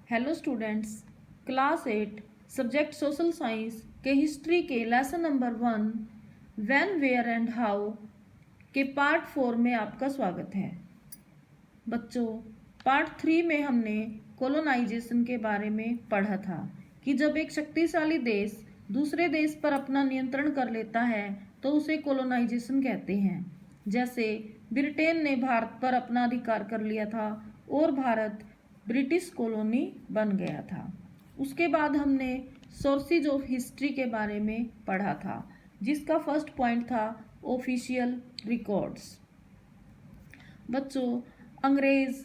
Hello students, class 8 subject social science के history के lesson number 1 when where and how के part 4 में आपका स्वागत है। बच्चों, पार्ट 3 में हमने कॉलोनाइजेशन के बारे में पढ़ा था कि जब एक शक्तिशाली देश दूसरे देश पर अपना नियंत्रण कर लेता है तो उसे कॉलोनाइजेशन कहते हैं। जैसे ब्रिटेन ने भारत पर अपना अधिकार कर लिया था और भारत ब्रिटिश कॉलोनी बन गया था। उसके बाद हमने सोर्सेज ऑफ हिस्ट्री के बारे में पढ़ा था, जिसका फर्स्ट पॉइंट था ऑफिशियल रिकॉर्ड्स। बच्चों, अंग्रेज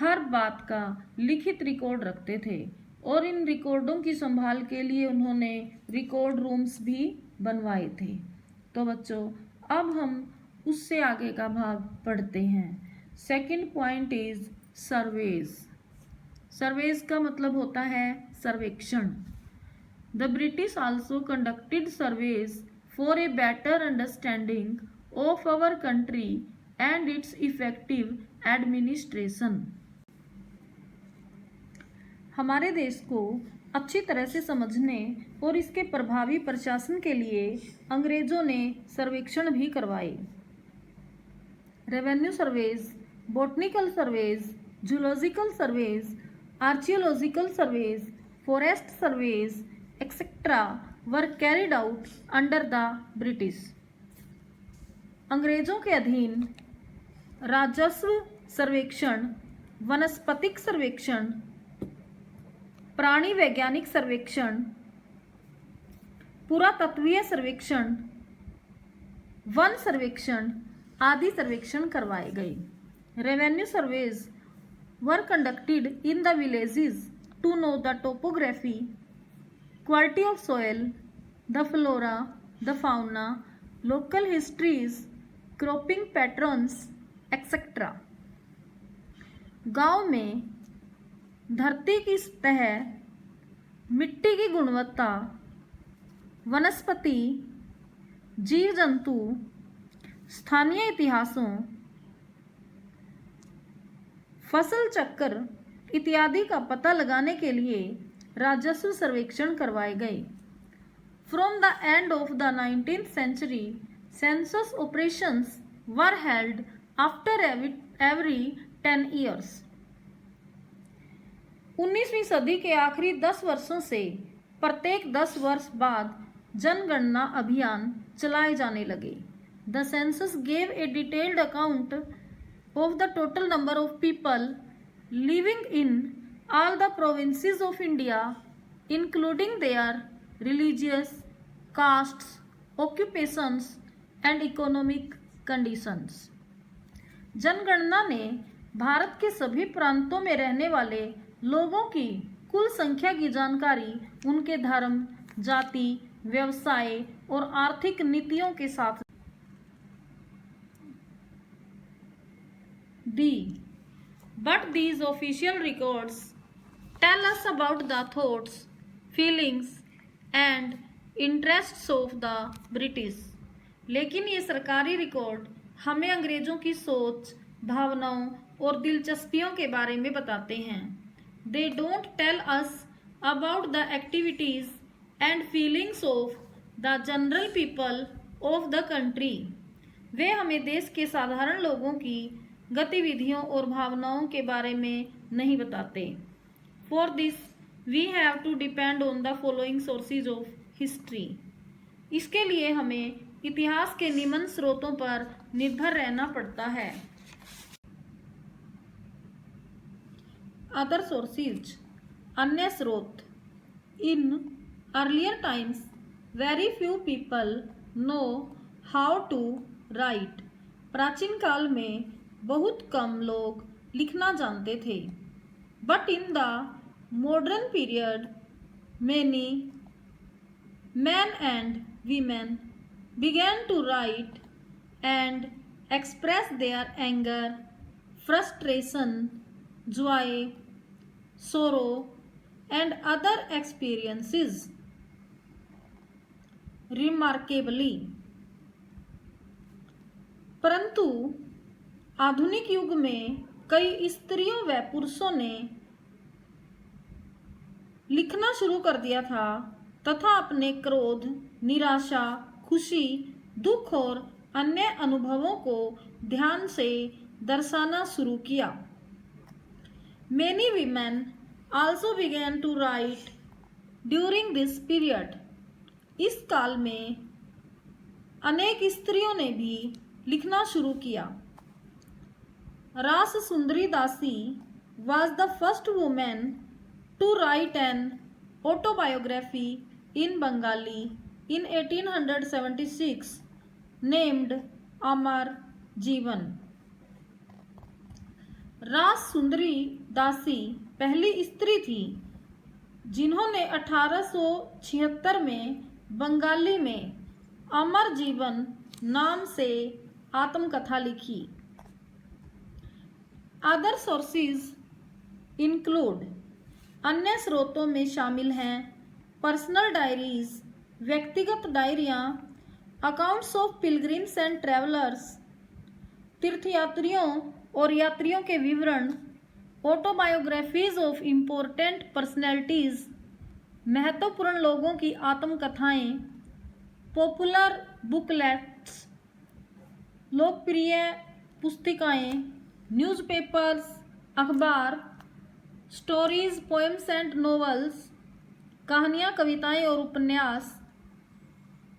हर बात का लिखित रिकॉर्ड रखते थे और इन रिकॉर्डों की संभाल के लिए उन्होंने रिकॉर्ड रूम्स भी बनवाए थे। तो बच्चों, अब हम उससे आगे का भाग पढ़ते हैं। Second point is surveys. Surveys का मतलब होता है सर्वेक्षण। The British also conducted surveys for a better understanding of our country and its effective administration. हमारे देश को अच्छी तरह से समझने और इसके प्रभावी प्रशासन के लिए अंग्रेजों ने सर्वेक्षण भी करवाए। Revenue surveys, botanical surveys, zoological surveys, archaeological surveys, forest surveys etcetera were carried out under the British. अंग्रेजों के अधीन राजस्व सर्वेक्षण, वनस्पतिक सर्वेक्षण, प्राणी वैज्ञानिक सर्वेक्षण, पुरातत्वीय सर्वेक्षण, वन सर्वेक्षण आदि सर्वेक्षण करवाए गए। Revenue surveys were conducted in the villages to know the topography, quality of soil, the flora, the fauna, local histories, cropping patterns, etc. गांव में धरती की सतह, मिट्टी की गुणवत्ता, वनस्पति, जीव जंतु, स्थानीय इतिहासों, फसल चक्र इत्यादि का पता लगाने के लिए राजस्व सर्वेक्षण करवाए गए। From the end of the 19th century, census operations were held after every 10 years। 19वीं सदी के आखिरी 10 वर्षों से प्रत्येक 10 वर्ष बाद जनगणना अभियान चलाए जाने लगे। The census gave a detailed account of the total number of people living in all the provinces of India, including their religious, castes, occupations and economic conditions। जनगणना ने भारत के सभी प्रांतों में रहने वाले लोगों की कुल संख्या की जानकारी उनके धर्म, जाति, व्यवसाय और आर्थिक नीतियों के साथ दी। But these official records tell us about the thoughts, feelings and interests of the British। लेकिन ये सरकारी रिकॉर्ड हमें अंग्रेजों की सोच, भावनाओं और दिलचस्पियों के बारे में बताते हैं। They don't tell us about the activities and feelings of the general people of the country। वे हमें देश के साधारण लोगों की गतिविधियों और भावनाओं के बारे में नहीं बताते। For this we have to depend on the following sources of history. इसके लिए हमें इतिहास के निम्न स्रोतों पर निर्भर रहना पड़ता है। अदर सोर्सेज, अन्य स्रोत। In earlier times very few people know how to write. प्राचीन काल में बहुत कम लोग लिखना जानते थे। But in the modern period many men and women began to write and express their anger, frustration, joy, sorrow and other experiences remarkably। परंतु आधुनिक युग में कई स्त्रियों व पुरुषों ने लिखना शुरू कर दिया था तथा अपने क्रोध, निराशा, खुशी, दुख और अन्य अनुभवों को ध्यान से दर्शाना शुरू किया। Many women also began to write during this period. इस काल में अनेक स्त्रियों ने भी लिखना शुरू किया। रास सुंदरी दासी was the first woman to write an autobiography in Bengali in 1876 named अमर जीवन। रास सुंदरी दासी पहली स्त्री थी जिन्होंने 1876 में बंगाली में अमर जीवन नाम से आत्मकथा लिखी। अदर सोर्सेज इंक्लूड, अन्य स्रोतों में शामिल हैं पर्सनल डायरीज, व्यक्तिगत डायरियाँ, accounts of pilgrims and travellers, तीर्थयात्रियों और यात्रियों के विवरण, ऑटोबायोग्राफीज ऑफ इम्पोर्टेंट पर्सनैलिटीज़, महत्वपूर्ण लोगों की आत्मकथाएं, पॉपुलर बुकलेट्स, लोकप्रिय पुस्तिकाएं, न्यूज़पेपर्स, अखबार, स्टोरीज, पोएम्स एंड नॉवेल्स, कहानियाँ, कविताएं और उपन्यास,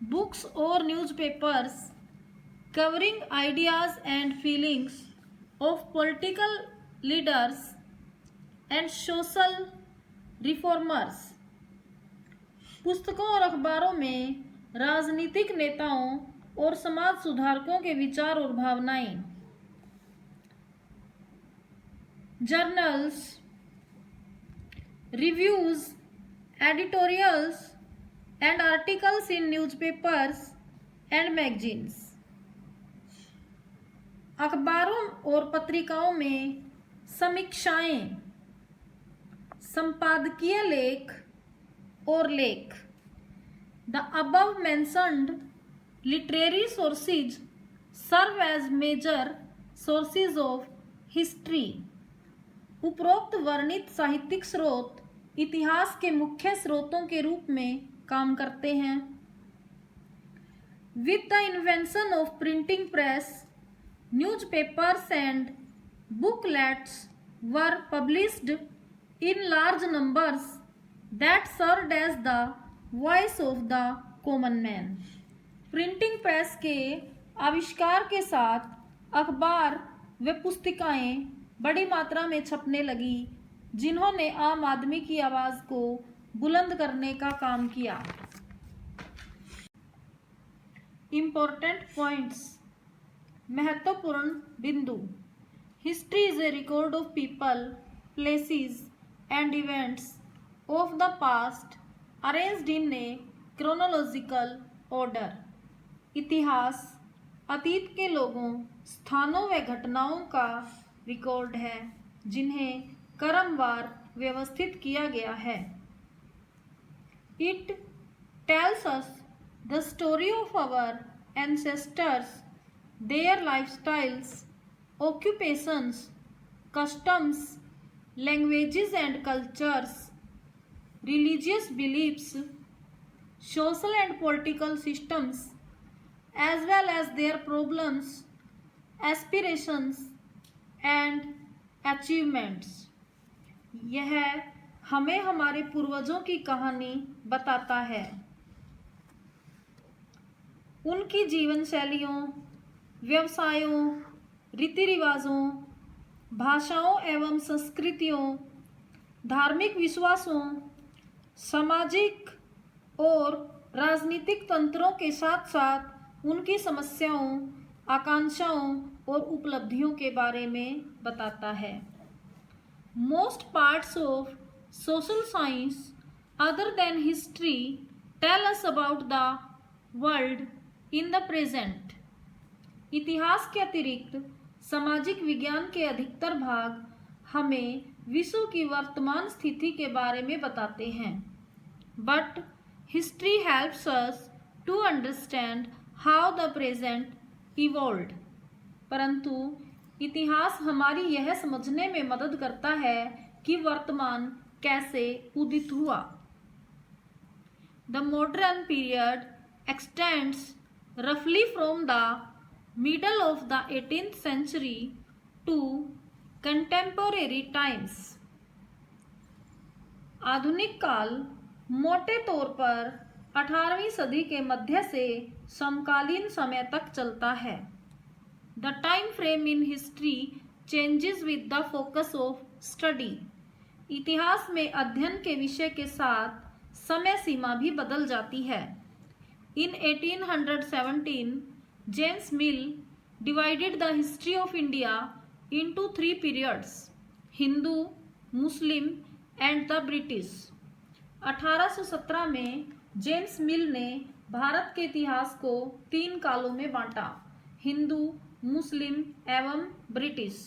बुक्स और newspapers covering ideas and feelings of political leaders and social reformers, पुस्तकों और अखबारों में राजनीतिक नेताओं और समाज सुधारकों के विचार और भावनाएं, journals, reviews, editorials and articles in newspapers and magazines, अखबारों और पत्रिकाओं में समीक्षाएं, संपादकीय लेख और लेख। The above mentioned literary sources serve as major sources of history, उपरोक्त वर्णित साहित्यिक स्रोत इतिहास के मुख्य स्रोतों के रूप में काम करते हैं। With the invention of printing press, newspapers and booklets were published in large numbers that served as the voice of the common man. Printing press के आविष्कार के साथ अखबार व पुस्तिकाएं बड़ी मात्रा में छपने लगी जिन्होंने आम आदमी की आवाज़ को बुलंद करने का काम किया। इम्पोर्टेंट पॉइंट्स, महत्वपूर्ण बिंदु। History is a record of people, places and events of the past arranged in A chronological order. इतिहास अतीत के लोगों, स्थानों व घटनाओं का रिकॉर्ड है जिन्हें क्रमवार व्यवस्थित किया गया है। It tells us the story of our ancestors, their lifestyles, occupations, customs, languages and cultures, religious beliefs, social and political systems, as well as their problems, aspirations and achievements. यह हमें हमारे पूर्वजों की कहानी बताता है, उनकी जीवन शैलियों, व्यवसायों, रीति रिवाजों, भाषाओं एवं संस्कृतियों, धार्मिक विश्वासों, सामाजिक और राजनीतिक तंत्रों के साथ साथ उनकी समस्याओं, आकांक्षाओं और उपलब्धियों के बारे में बताता है। Most parts of social science other than history tell us about the world in the present. इतिहास के अतिरिक्त सामाजिक विज्ञान के अधिकतर भाग हमें विश्व की वर्तमान स्थिति के बारे में बताते हैं। But history helps us to understand how the present evolved. परंतु इतिहास हमारी यह समझने में मदद करता है कि वर्तमान कैसे उदित हुआ। द मॉडर्न पीरियड एक्सटेंड्स रफली from the middle of the 18th century to contemporary times. आधुनिक काल मोटे तौर पर 18वीं सदी के मध्य से समकालीन समय तक चलता है। The time frame in history changes with the focus of study. इतिहास में अध्ययन के विषय के साथ समय सीमा भी बदल जाती है। इन 1817 James mill divided the history of India into 3 periods: Hindu, Muslim and the British. 1817 में जेम्स मिल ने भारत के इतिहास को 3 कालों में बांटा: हिंदू, मुस्लिम एवं British.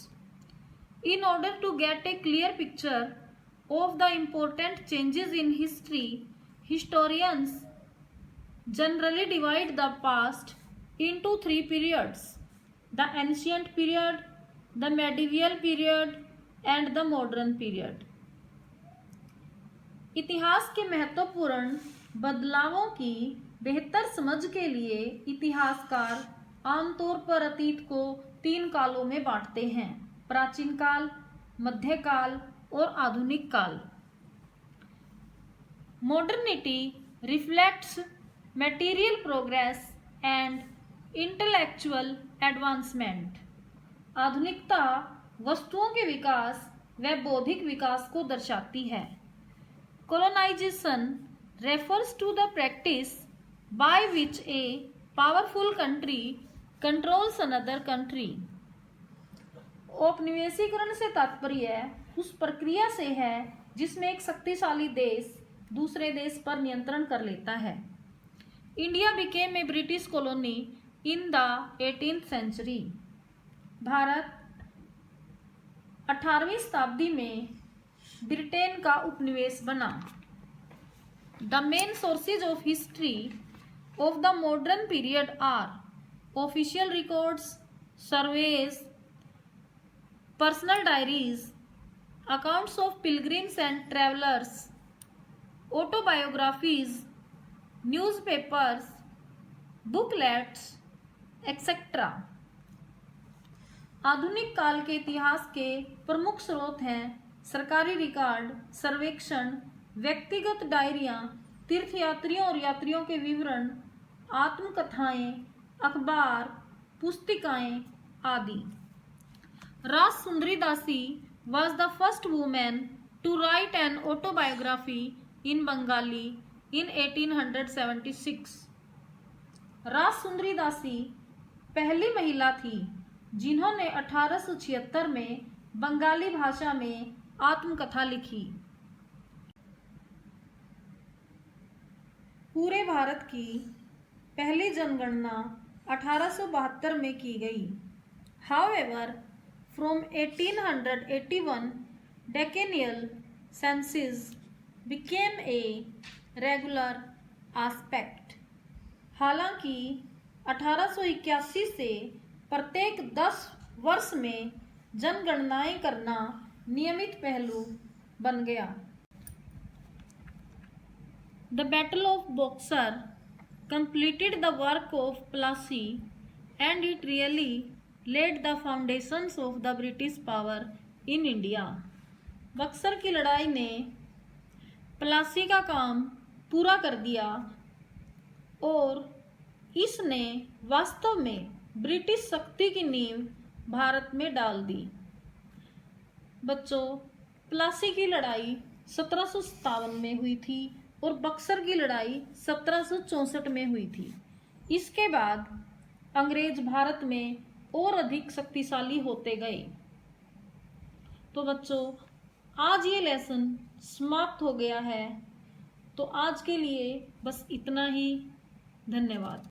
In order to get a clear picture of the important changes in history, historians generally divide the past into 3 periods: the ancient period, the medieval period and the modern period। इतिहास के महत्वपूर्ण बदलावों की बेहतर समझ के लिए इतिहासकार आमतौर पर अतीत को 3 कालों में बांटते हैं: प्राचीन काल, मध्यकाल और आधुनिक काल। Modernity reflects material progress and intellectual advancement. आधुनिकता वस्तुओं के विकास व बौद्धिक विकास को दर्शाती है। Colonisation refers to the practice by which a powerful country controls another country. औपनिवेशीकरण से तात्पर्य उस प्रक्रिया से है जिसमें एक शक्तिशाली देश दूसरे देश पर नियंत्रण कर लेता है। India became a British colony in the 18th century. भारत 18वीं शताब्दी में ब्रिटेन का उपनिवेश बना। The main sources of history of the modern period are official records, surveys, personal diaries, accounts of pilgrims and travellers, autobiographies, newspapers, booklets etcetera. आधुनिक काल के इतिहास के प्रमुख स्रोत हैं सरकारी रिकॉर्ड, सर्वेक्षण, व्यक्तिगत डायरियां, तीर्थयात्रियों और यात्रियों के विवरण, आत्मकथाएं, अखबार, पुस्तिकाएं आदि। राससुंदरी दासी was the first woman to write an autobiography in Bengali in 1876। राससुंदरी दासी पहली महिला थी जिन्होंने 1876 में बंगाली भाषा में आत्मकथा लिखी। पूरे भारत की पहली जनगणना 1872 में की गई। However, from 1881 decennial census became a regular aspect। हालांकि 1881 से प्रत्येक 10 वर्ष में जनगणनाएं करना नियमित पहलू बन गया। The battle of boxer completed the work of Plassey and it really laid the foundations of the British power in India। Buxar की लड़ाई ने प्लासी का काम पूरा कर दिया और इसने वास्तव में ब्रिटिश शक्ति की नींव भारत में डाल दी। बच्चों, प्लासी की लड़ाई 1757 में हुई थी और बक्सर की लड़ाई 1764 में हुई थी। इसके बाद अंग्रेज भारत में और अधिक शक्तिशाली होते गए। तो बच्चों, आज ये लेसन समाप्त हो गया है। तो आज के लिए बस इतना ही। धन्यवाद।